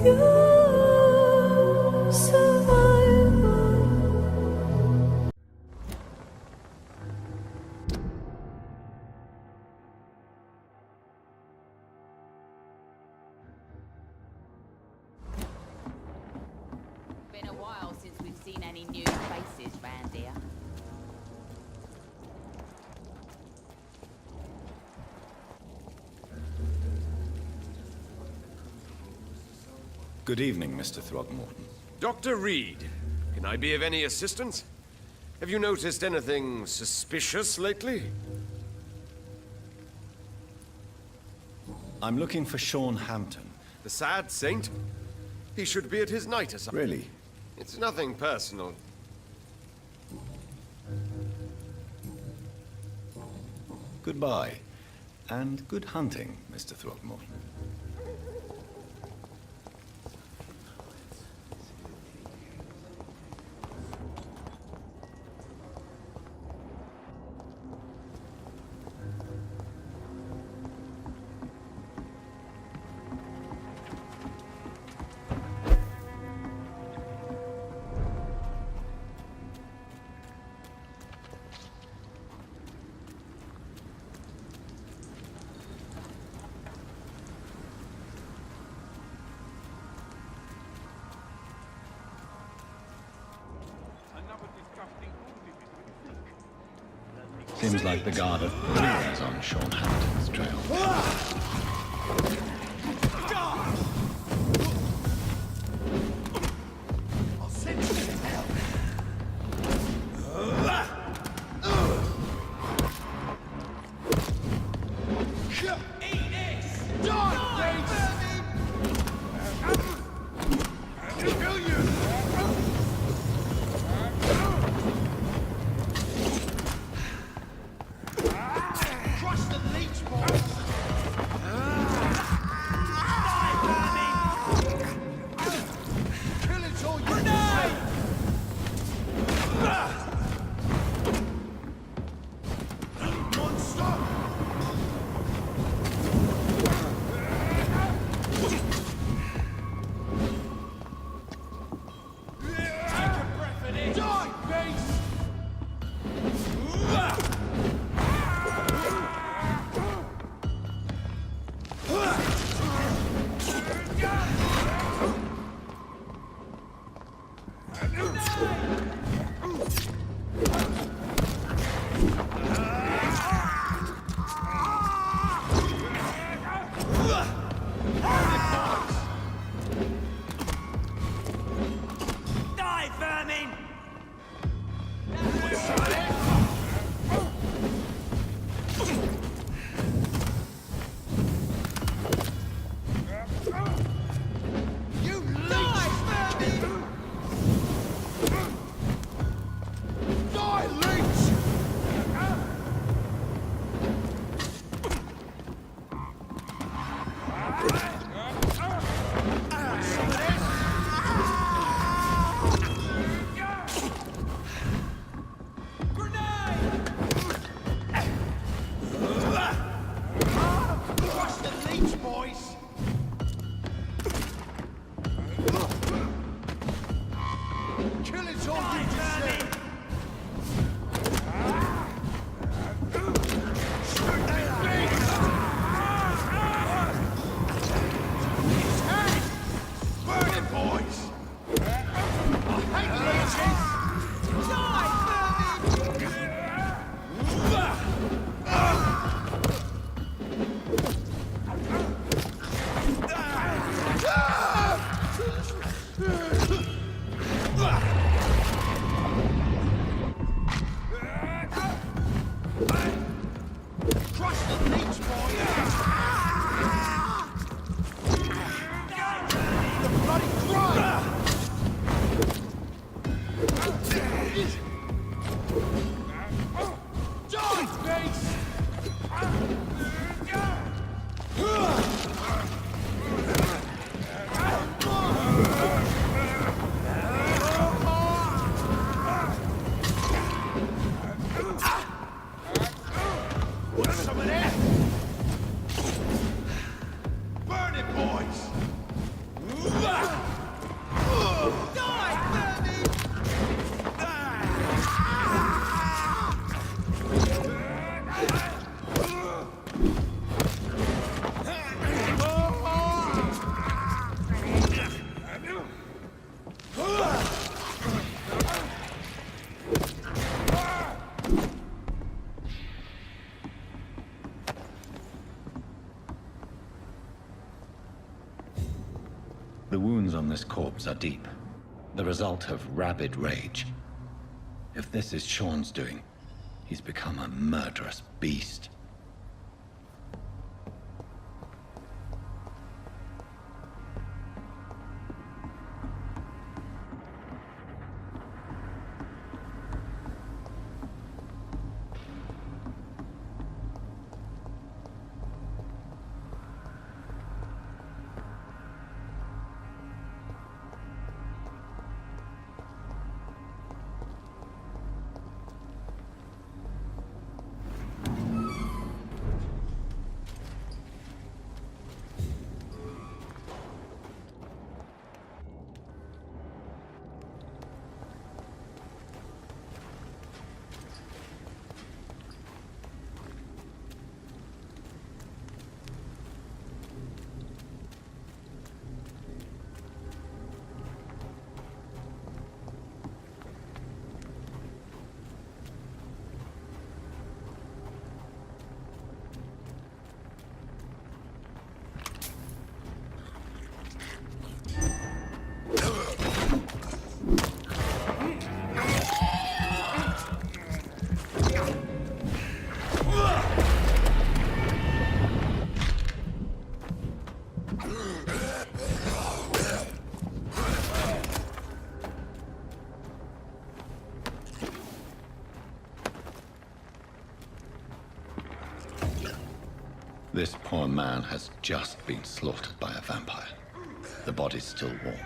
your survival. Been a while since we've seen any new faces round here. Good evening, Mr. Throgmorton. Dr. Reed, can I be of any assistance? Have you noticed anything suspicious lately? I'm looking for Sean Hampton. The sad saint? He should be at his night asylum. Really? It's nothing personal. Goodbye. And good hunting, Mr. Throgmorton. Seems like the guard of Friar is on Sean Hampton's trail. I'll send you to hell. Eat this! Die, kill you! Crush the leech boys! Die, vermin! Kill it all, you die! Monster! Take a breath in it! Die, beast! Die, vermin! You leech! Die, leech! Crush the leech, boys! Kill it all, you deserve! Shoot that beast! The wounds on this corpse are deep, the result of rabid rage. If this is Sean's doing, he's become a murderous beast. This poor man has just been slaughtered by a vampire. The body's still warm.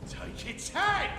Take its head!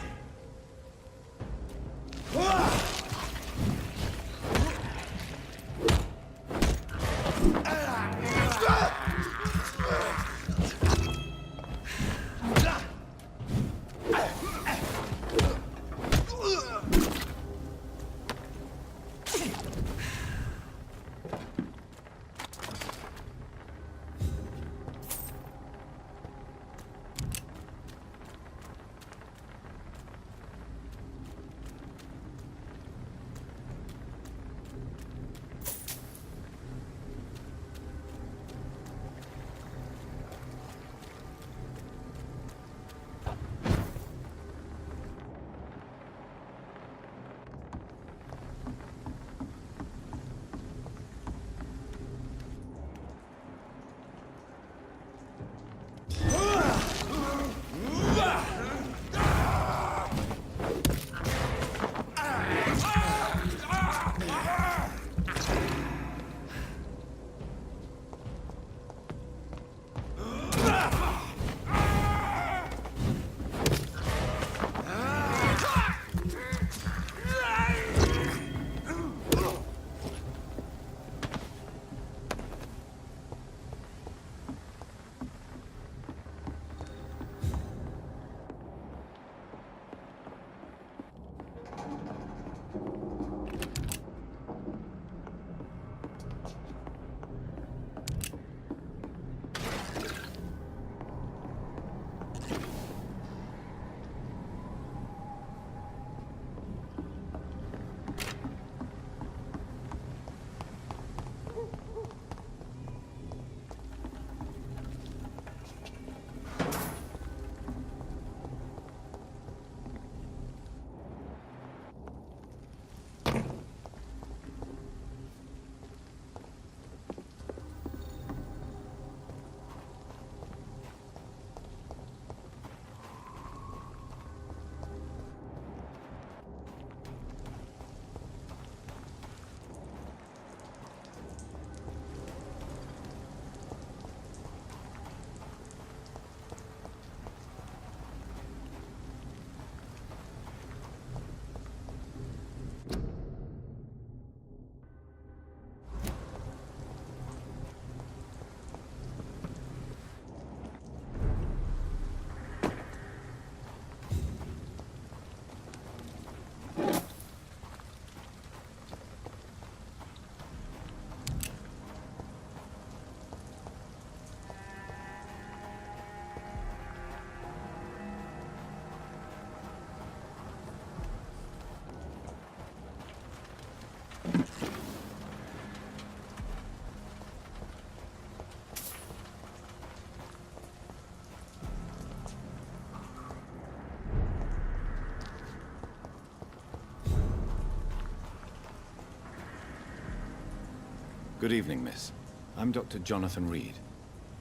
Good evening, miss. I'm Dr. Jonathan Reed.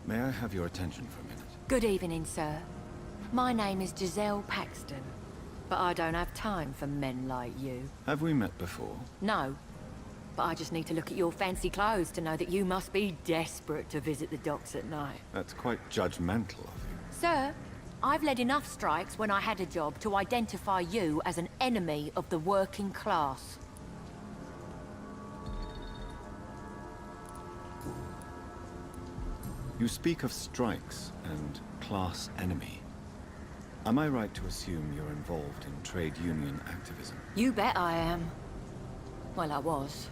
May I have your attention for a minute? Good evening, sir. My name is Giselle Paxton, but I don't have time for men like you. Have we met before? No, but I just need to look at your fancy clothes to know that you must be desperate to visit the docks at night. That's quite judgmental of you. Sir, I've led enough strikes when I had a job to identify you as an enemy of the working class. You speak of strikes and class enemy. Am I right to assume you're involved in trade union activism? You bet I am. Well, I was.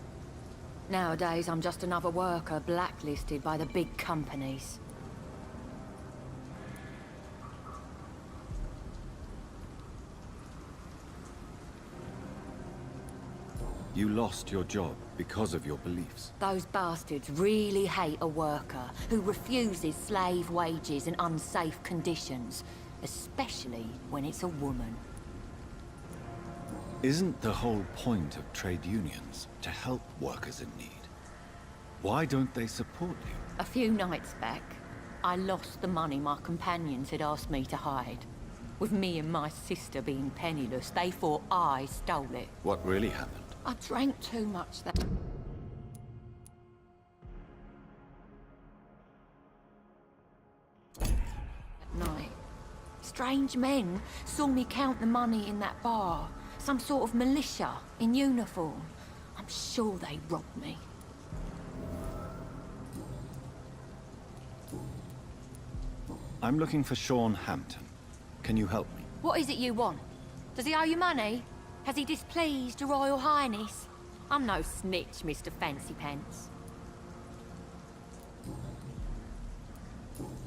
Nowadays, I'm just another worker blacklisted by the big companies. You lost your job because of your beliefs. Those bastards really hate a worker who refuses slave wages and unsafe conditions, especially when it's a woman. Isn't the whole point of trade unions to help workers in need? Why don't they support you? A few nights back, I lost the money my companions had asked me to hide. With me and my sister being penniless, they thought I stole it. What really happened? I drank too much that night. Strange men saw me count the money in that bar. Some sort of militia in uniform. I'm sure they robbed me. I'm looking for Sean Hampton. Can you help me? What is it you want? Does he owe you money? Has he displeased your Royal Highness? I'm no snitch, Mr. Fancy Pants.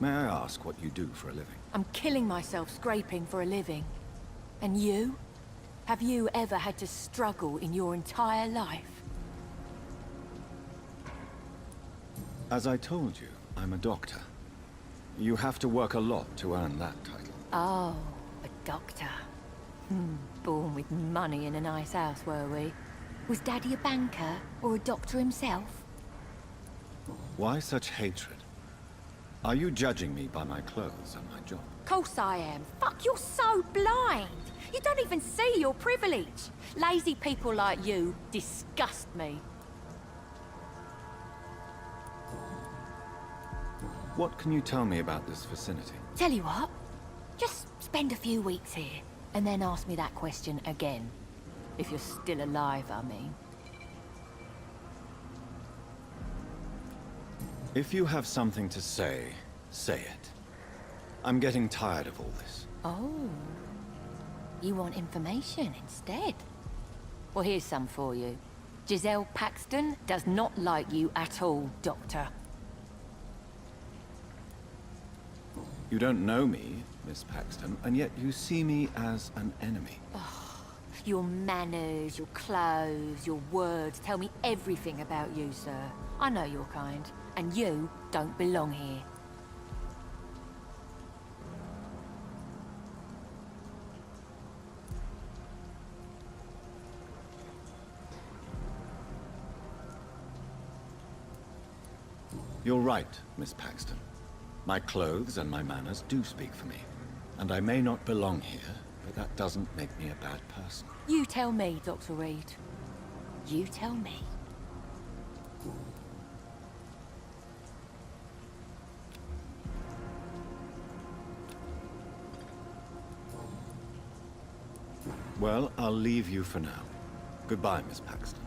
May I ask what you do for a living? I'm killing myself scraping for a living. And you? Have you ever had to struggle in your entire life? As I told you, I'm a doctor. You have to work a lot to earn that title. Oh, a doctor. Born with money in a nice house, were we? Was Daddy a banker or a doctor himself? Why such hatred? Are you judging me by my clothes and my job? Course I am. Fuck, you're so blind. You don't even see your privilege. Lazy people like you disgust me. What can you tell me about this vicinity? Tell you what, just spend a few weeks here, and then ask me that question again. If you're still alive, I mean. If you have something to say, say it. I'm getting tired of all this. Oh. You want information instead? Well, here's some for you. Giselle Paxton does not like you at all, Doctor. You don't know me, Miss Paxton, and yet you see me as an enemy. Your manners, your clothes, your words tell me everything about you, sir. I know your kind, and you don't belong here. You're right, Miss Paxton. My clothes and my manners do speak for me. And I may not belong here, but that doesn't make me a bad person. You tell me, Dr. Reed. You tell me. Well, I'll leave you for now. Goodbye, Miss Paxton.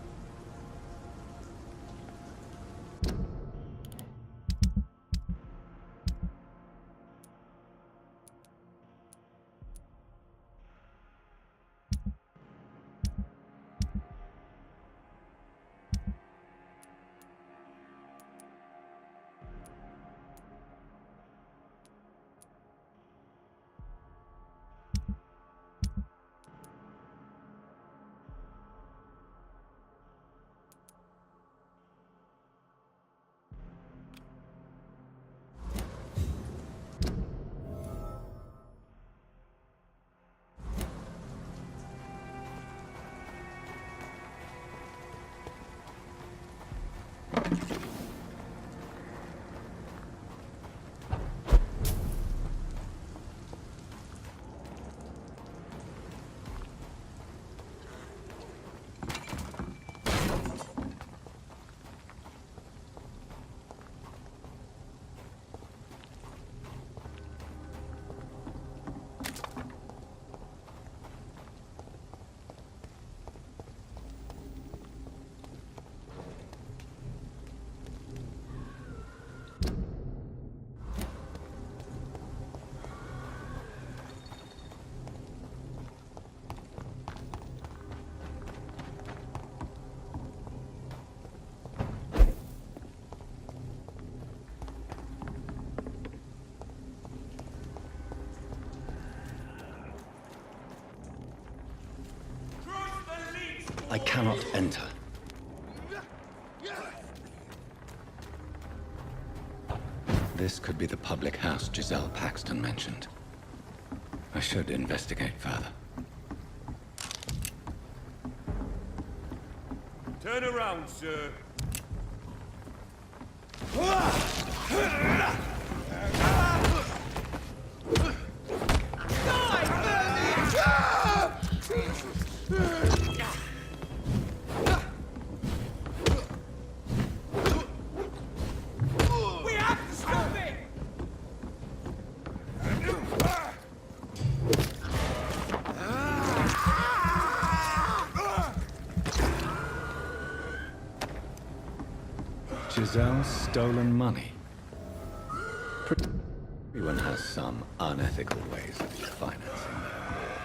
I cannot enter. This could be the public house Giselle Paxton mentioned. I should investigate further. Turn around, sir. We have to stop it! Giselle's stolen money. Everyone has some unethical ways of financing their war.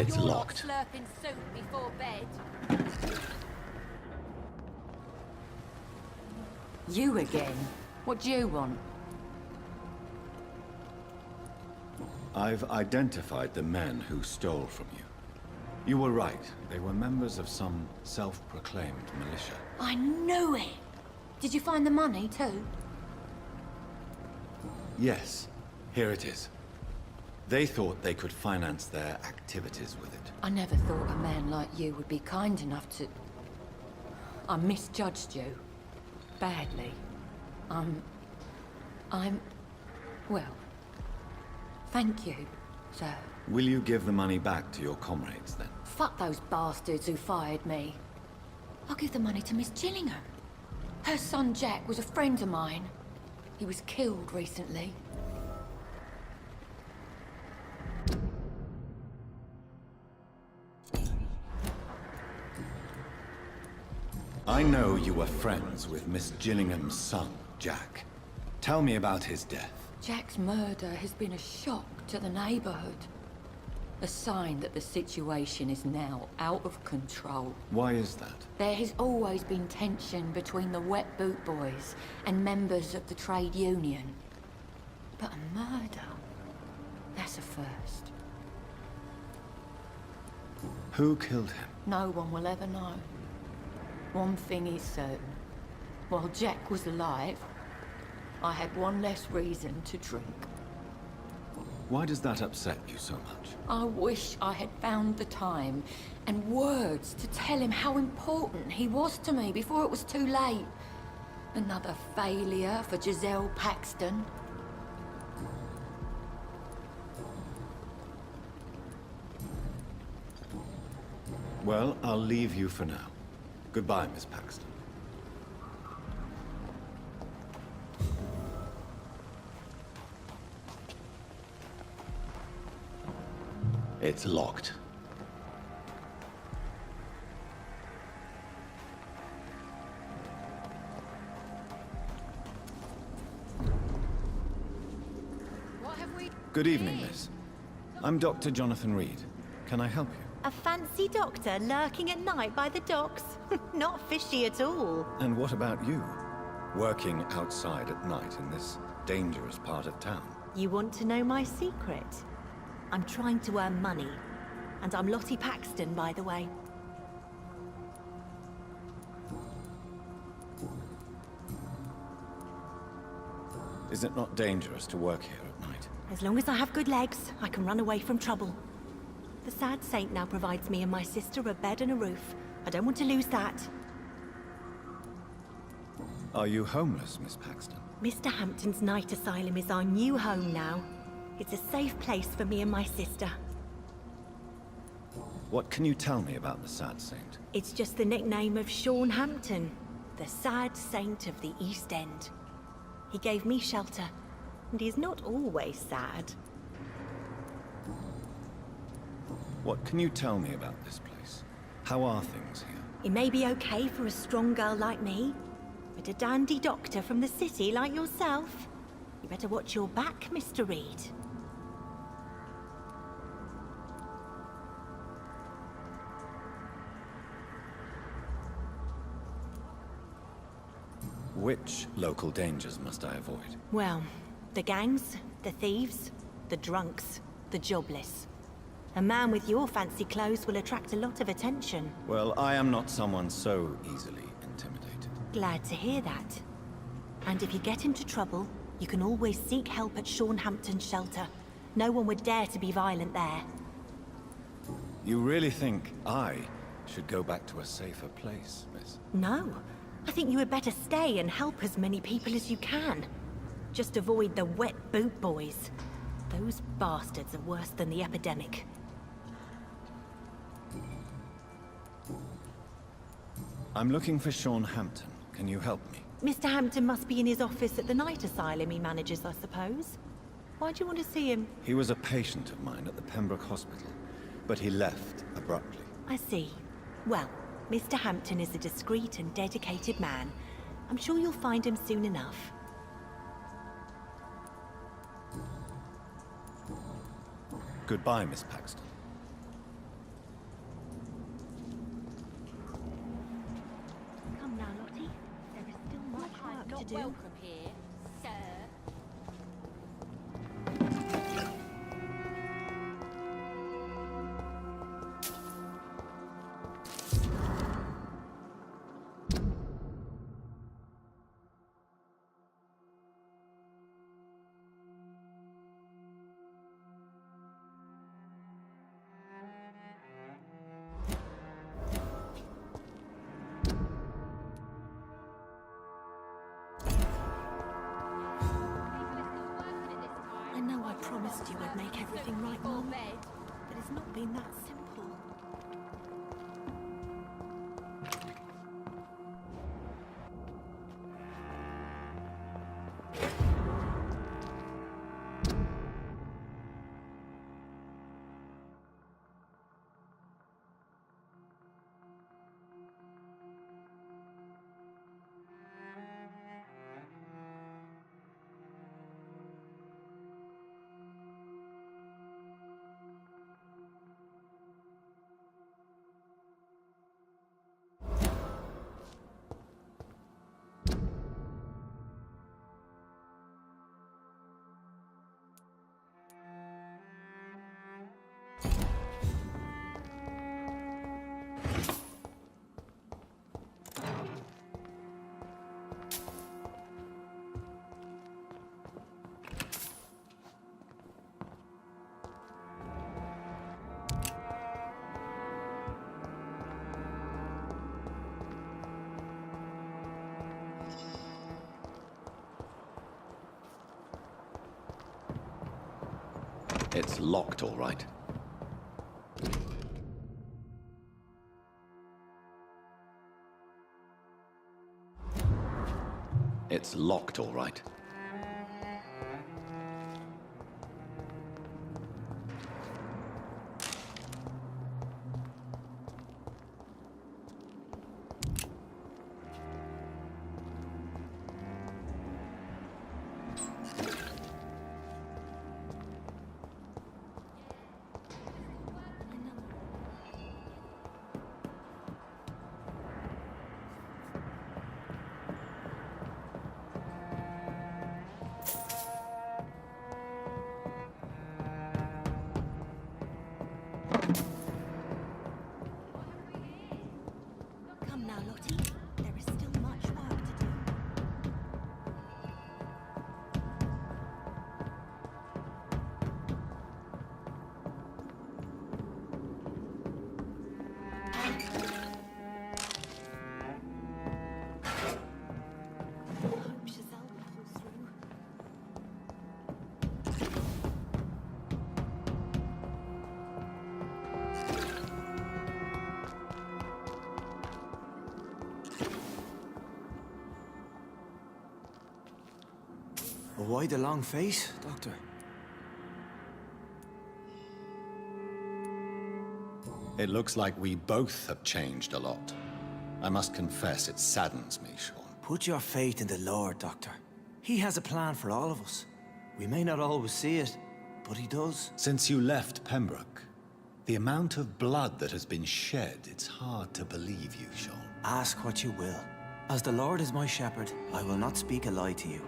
It's you're locked. not slurping soup before bed. You again? What do you want? I've identified the men who stole from you. You were right. They were members of some self-proclaimed militia. I knew it! Did you find the money too? Yes, here it is. They thought they could finance their activities with it. I never thought a man like you would be kind enough to... I misjudged you. Badly. Well... Thank you, sir. Will you give the money back to your comrades, then? Fuck those bastards who fired me. I'll give the money to Miss Gillingham. Her son Jack was a friend of mine. He was killed recently. I know you were friends with Miss Gillingham's son, Jack. Tell me about his death. Jack's murder has been a shock to the neighborhood. A sign that the situation is now out of control. Why is that? There has always been tension between the Wet Boot Boys and members of the trade union. But a murder? That's a first. Who killed him? No one will ever know. One thing is certain. While Jack was alive, I had one less reason to drink. Why does that upset you so much? I wish I had found the time and words to tell him how important he was to me before it was too late. Another failure for Giselle Paxton. Well, I'll leave you for now. Goodbye, Miss Paxton. It's locked. What have we... Good evening, miss. I'm Dr. Jonathan Reed. Can I help you? A fancy doctor lurking at night by the docks? Not fishy at all. And what about you? Working outside at night in this dangerous part of town? You want to know my secret? I'm trying to earn money. And I'm Lottie Paxton, by the way. Is it not dangerous to work here at night? As long as I have good legs, I can run away from trouble. The sad saint now provides me and my sister a bed and a roof. I don't want to lose that. Are you homeless, Miss Paxton? Mr. Hampton's night asylum is our new home now. It's a safe place for me and my sister. What can you tell me about the Sad Saint? It's just the nickname of Sean Hampton, the sad saint of the East End. He gave me shelter, and he's not always sad. What can you tell me about this place? How are things here? It may be okay for a strong girl like me, but a dandy doctor from the city like yourself, you better watch your back, Mr. Reed. Which local dangers must I avoid? Well, the gangs, the thieves, the drunks, the jobless. A man with your fancy clothes will attract a lot of attention. Well, I am not someone so easily intimidated. Glad to hear that. And if you get into trouble, you can always seek help at Sean Hampton's shelter. No one would dare to be violent there. You really think I should go back to a safer place, miss? No. I think you had better stay and help as many people as you can. Just avoid the Wet Boot Boys. Those bastards are worse than the epidemic. I'm looking for Sean Hampton. Can you help me? Mr. Hampton must be in his office at the night asylum he manages, I suppose. Why do you want to see him? He was a patient of mine at the Pembroke Hospital, but he left abruptly. I see. Well, Mr. Hampton is a discreet and dedicated man. I'm sure you'll find him soon enough. Goodbye, Miss Paxton. do. Welcome here, sir. I know I promised you I'd make everything right, Mum, but it's not been that simple. It's locked, all right. It's locked, all right. Come now, Lottie. There is still much work to do. I hope Giselle pulls through. Why the long face, Doctor? It looks like we both have changed a lot. I must confess, it saddens me, Sean. Put your faith in the Lord, Doctor. He has a plan for all of us. We may not always see it, but he does. Since you left Pembroke, the amount of blood that has been shed, it's hard to believe you, Sean. Ask what you will. As the Lord is my shepherd, I will not speak a lie to you.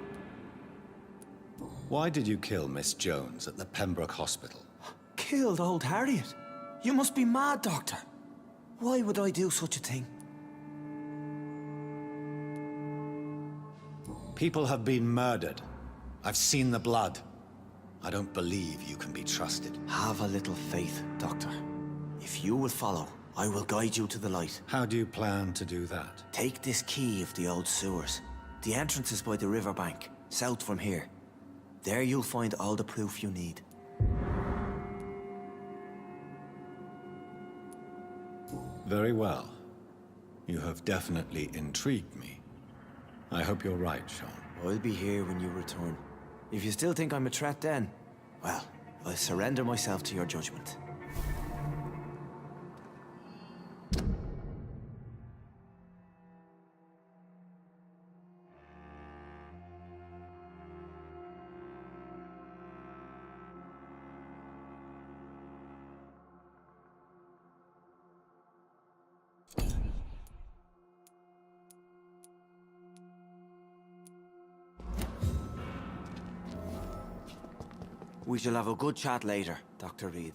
Why did you kill Miss Jones at the Pembroke Hospital? Killed old Harriet? You must be mad, Doctor. Why would I do such a thing? People have been murdered. I've seen the blood. I don't believe you can be trusted. Have a little faith, Doctor. If you will follow, I will guide you to the light. How do you plan to do that? Take this key of the old sewers. The entrance is by the riverbank, south from here. There you'll find all the proof you need. Very well. You have definitely intrigued me. I hope you're right, Sean. I'll be here when you return. If you still think I'm a threat then, well, I'll surrender myself to your judgment. We shall have a good chat later, Dr. Reed.